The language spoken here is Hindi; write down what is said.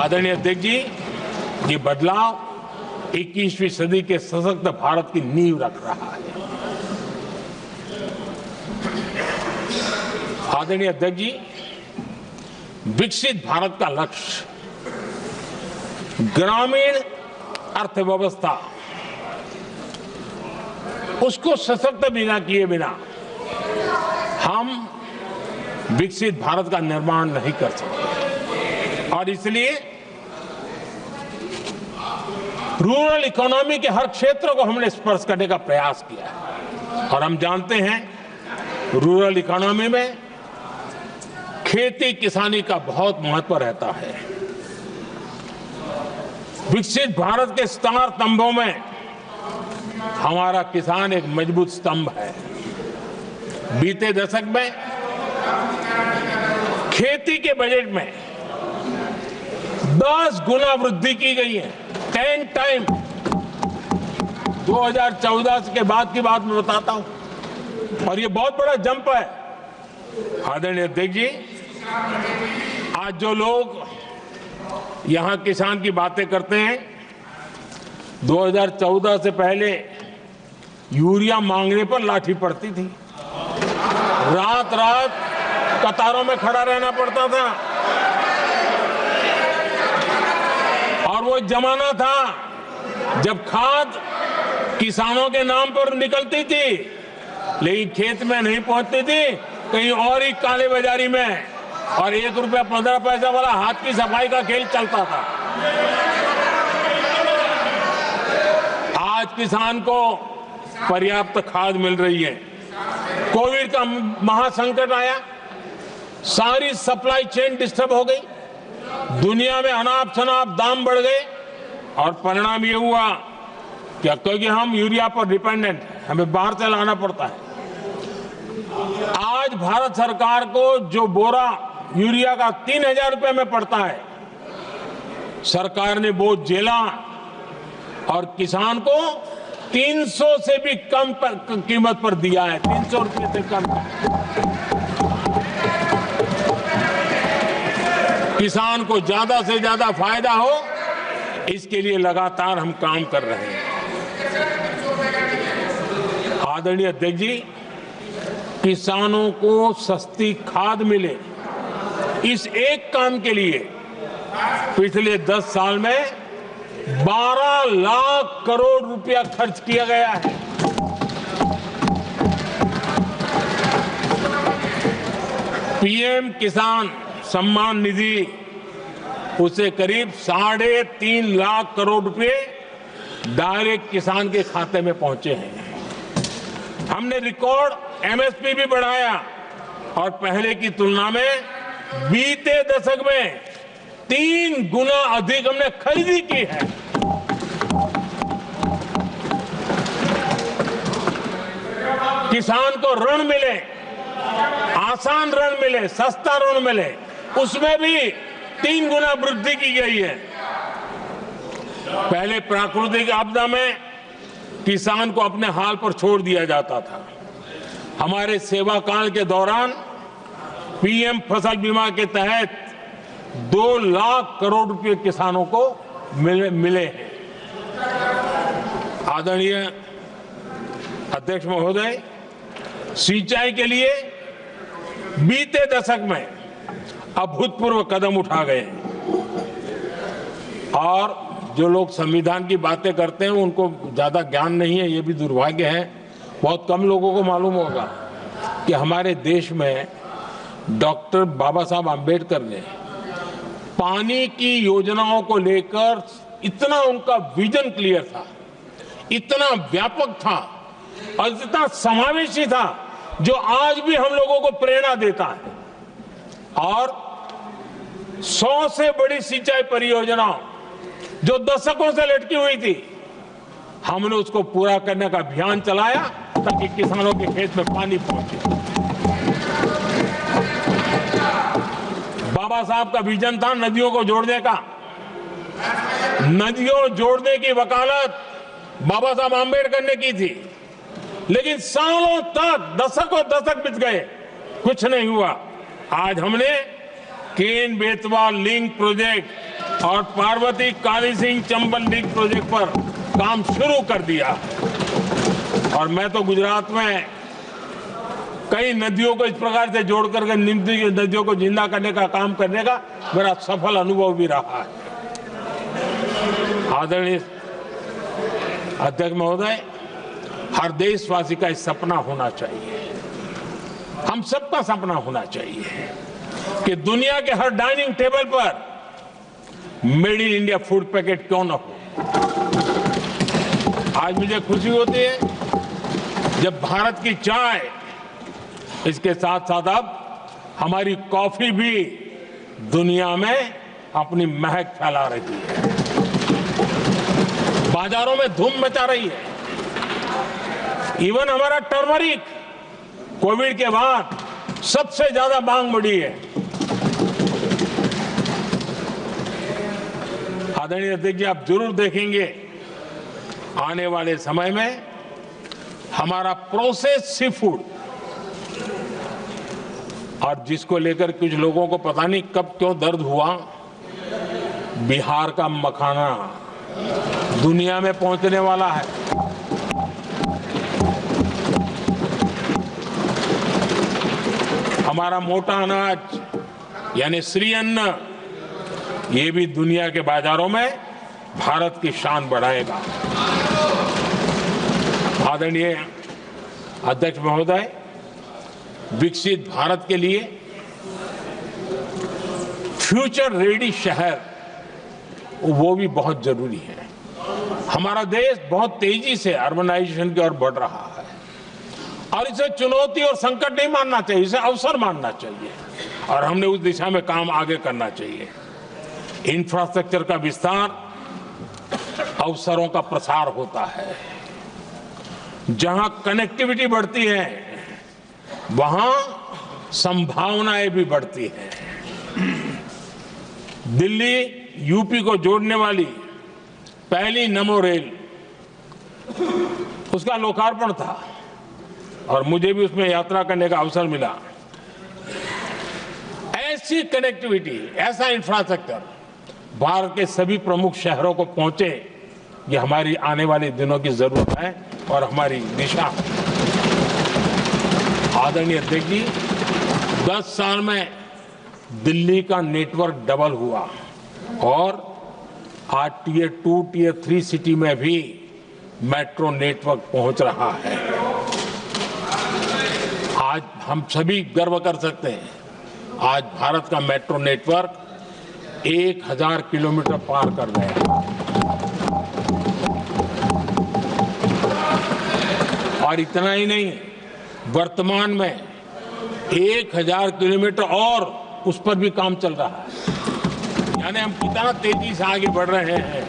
आदरणीय अध्यक्ष जी, ये बदलाव 21वीं सदी के सशक्त भारत की नींव रख रहा है। आदरणीय अध्यक्ष जी, विकसित भारत का लक्ष्य ग्रामीण अर्थव्यवस्था उसको सशक्त बिना किए बिना हम विकसित भारत का निर्माण नहीं कर सकते और इसलिए रूरल इकोनॉमी के हर क्षेत्र को हमने स्पर्श करने का प्रयास किया है और हम जानते हैं रूरल इकोनॉमी में खेती किसानी का बहुत महत्व रहता है। विकसित भारत के स्टार स्तंभों में हमारा किसान एक मजबूत स्तंभ है। बीते दशक में खेती के बजट में 10 गुना वृद्धि की गई है, 10 टाइम। 2014 के बाद की बात मैं बताता हूं और ये बहुत बड़ा जंप है। आदरणीय अध्यक्ष जी, आज जो लोग यहां किसान की बातें करते हैं, 2014 से पहले यूरिया मांगने पर लाठी पड़ती थी, रात रात कतारों में खड़ा रहना पड़ता था और वो जमाना था जब खाद किसानों के नाम पर निकलती थी लेकिन खेत में नहीं पहुंचती थी, कहीं और ही काले बाजारी में, और 1 रुपया 15 पैसा वाला हाथ की सफाई का खेल चलता था। आज किसान को पर्याप्त खाद मिल रही है। कोविड का महासंकट आया, सारी सप्लाई चेन डिस्टर्ब हो गई, दुनिया में अनाप शनाप दाम बढ़ गए और परिणाम ये हुआ कि क्योंकि हम यूरिया पर डिपेंडेंट हैं, हमें बाहर से लाना पड़ता है। आज भारत सरकार को जो बोरा यूरिया का 3000 रुपए में पड़ता है, सरकार ने वो झेला और किसान को 300 से भी कम कीमत पर दिया है, 300 रुपए से कम। किसान को ज्यादा से ज्यादा फायदा हो, इसके लिए लगातार हम काम कर रहे हैं। आदरणीय अध्यक्ष जी, किसानों को सस्ती खाद मिले, इस एक काम के लिए पिछले 10 साल में 12 लाख करोड़ रुपया खर्च किया गया है। पीएम किसान सम्मान निधि, उसे करीब 3.5 लाख करोड़ रुपए डायरेक्ट किसान के खाते में पहुंचे हैं। हमने रिकॉर्ड एमएसपी भी बढ़ाया और पहले की तुलना में बीते दशक में 3 गुना अधिक हमने खरीदी की है। किसान को ऋण मिले, आसान ऋण मिले, सस्ता ऋण मिले, उसमें भी 3 गुना वृद्धि की गई है। पहले प्राकृतिक आपदा में किसान को अपने हाल पर छोड़ दिया जाता था। हमारे सेवा काल के दौरान पीएम फसल बीमा के तहत 2 लाख करोड़ रुपए किसानों को मिले हैं। आदरणीय अध्यक्ष महोदय, सिंचाई के लिए बीते दशक में अभूतपूर्व कदम उठा गए और जो लोग संविधान की बातें करते हैं उनको ज्यादा ज्ञान नहीं है, ये भी दुर्भाग्य है। बहुत कम लोगों को मालूम होगा कि हमारे देश में डॉक्टर बाबा साहब आम्बेडकर ने पानी की योजनाओं को लेकर इतना उनका विजन क्लियर था, इतना व्यापक था और इतना समावेशी था, जो आज भी हम लोगों को प्रेरणा देता है। और 100 से बड़ी सिंचाई परियोजनाओं जो दशकों से लटकी हुई थी, हमने उसको पूरा करने का अभियान चलाया ताकि किसानों के खेत में पानी पहुंचे। बाबा साहब का विजन था नदियों को जोड़ने का। नदियों जोड़ने की वकालत बाबा साहब आम्बेडकर ने की थी, लेकिन सालों तक, दशकों दशक बीत गए, कुछ नहीं हुआ। आज हमने केन बेतवा लिंक प्रोजेक्ट और पार्वती काली सिंह चंबल लिंक प्रोजेक्ट पर काम शुरू कर दिया। और मैं तो गुजरात में कई नदियों को इस प्रकार से जोड़ करके नदियों को जिंदा करने का काम करने का मेरा सफल अनुभव भी रहा है। आदरणीय अध्यक्ष महोदय, हर देशवासी का इस सपना होना चाहिए, हम सबका सपना होना चाहिए कि दुनिया के हर डाइनिंग टेबल पर made in India food packet क्यों न हो। आज मुझे खुशी होती है जब भारत की चाय, इसके साथ साथ अब हमारी कॉफी भी दुनिया में अपनी महक फैला रही है, बाजारों में धूम मचा रही है। इवन हमारा टर्मरिक कोविड के बाद सबसे ज्यादा मांग बढ़ी है। आदरणीय अध्यक्ष जी, आप जरूर देखेंगे आने वाले समय में हमारा प्रोसेस सी फूड, और जिसको लेकर कुछ लोगों को पता नहीं कब क्यों दर्द हुआ, बिहार का मखाना दुनिया में पहुंचने वाला है। हमारा मोटा अनाज यानी श्री अन्न, ये भी दुनिया के बाजारों में भारत की शान बढ़ाएगा। आदरणीय अध्यक्ष महोदय, विकसित भारत के लिए फ्यूचर रेडी शहर वो भी बहुत जरूरी है। हमारा देश बहुत तेजी से अर्बनाइजेशन की ओर बढ़ रहा है और इसे चुनौती और संकट नहीं मानना चाहिए, इसे अवसर मानना चाहिए और हमने उस दिशा में काम आगे करना चाहिए। इंफ्रास्ट्रक्चर का विस्तार अवसरों का प्रसार होता है। जहां कनेक्टिविटी बढ़ती है वहां संभावनाएं भी बढ़ती हैं। दिल्ली यूपी को जोड़ने वाली पहली नमो रेल, उसका लोकार्पण था और मुझे भी उसमें यात्रा करने का अवसर मिला। ऐसी कनेक्टिविटी, ऐसा इंफ्रास्ट्रक्चर भारत के सभी प्रमुख शहरों को पहुंचे, ये हमारी आने वाले दिनों की जरूरत है और हमारी दिशा है। आदरणीय अध्यक्ष जी, 10 साल में दिल्ली का नेटवर्क डबल हुआ और आज टियर 2, टियर 3 सिटी में भी मेट्रो नेटवर्क पहुंच रहा है। आज हम सभी गर्व कर सकते हैं, आज भारत का मेट्रो नेटवर्क 1000 किलोमीटर पार कर गया और इतना ही नहीं, वर्तमान में 1000 किलोमीटर और उस पर भी काम चल रहा है। यानी हम कितना तेजी से आगे बढ़ रहे हैं।